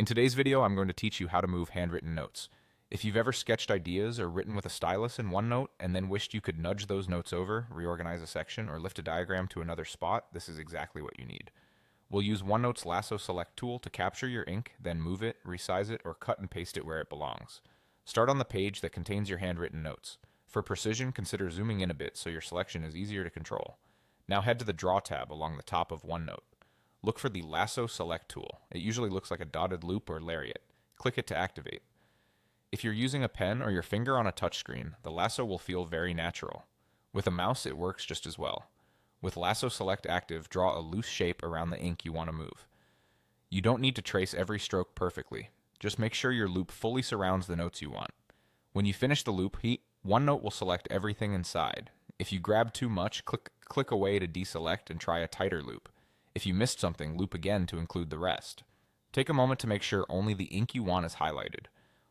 In today's video, I'm going to teach you how to move handwritten notes. If you've ever sketched ideas or written with a stylus in OneNote and then wished you could nudge those notes over, reorganize a section, or lift a diagram to another spot, this is exactly what you need. We'll use OneNote's Lasso Select tool to capture your ink, then move it, resize it, or cut and paste it where it belongs. Start on the page that contains your handwritten notes. For precision, consider zooming in a bit so your selection is easier to control. Now head to the Draw tab along the top of OneNote. Look for the Lasso Select tool. It usually looks like a dotted loop or lariat. Click it to activate. If you're using a pen or your finger on a touchscreen, the lasso will feel very natural. With a mouse, it works just as well. With Lasso Select active, draw a loose shape around the ink you want to move. You don't need to trace every stroke perfectly. Just make sure your loop fully surrounds the notes you want. When you finish the loop, OneNote will select everything inside. If you grab too much, click away to deselect and try a tighter loop. If you missed something, loop again to include the rest. Take a moment to make sure only the ink you want is highlighted.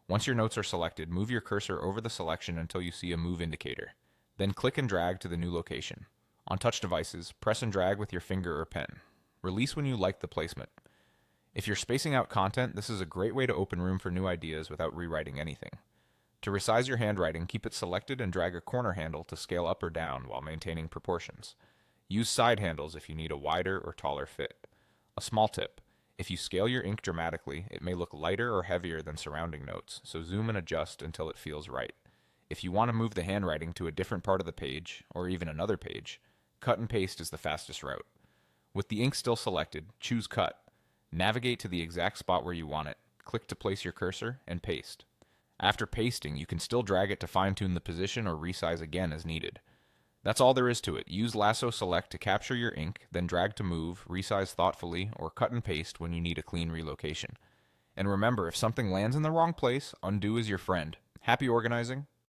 Once your notes are selected, move your cursor over the selection until you see a move indicator. Then click and drag to the new location. On touch devices, press and drag with your finger or pen. Release when you like the placement. If you're spacing out content, this is a great way to open room for new ideas without rewriting anything. To resize your handwriting, keep it selected and drag a corner handle to scale up or down while maintaining proportions. Use side handles if you need a wider or taller fit. A small tip: if you scale your ink dramatically, it may look lighter or heavier than surrounding notes, so zoom and adjust until it feels right. If you want to move the handwriting to a different part of the page, or even another page, cut and paste is the fastest route. With the ink still selected, choose Cut. Navigate to the exact spot where you want it, click to place your cursor, and paste. After pasting, you can still drag it to fine-tune the position or resize again as needed. That's all there is to it. Use Lasso Select to capture your ink, then drag to move, resize thoughtfully, or cut and paste when you need a clean relocation. And remember, if something lands in the wrong place, undo is your friend. Happy organizing!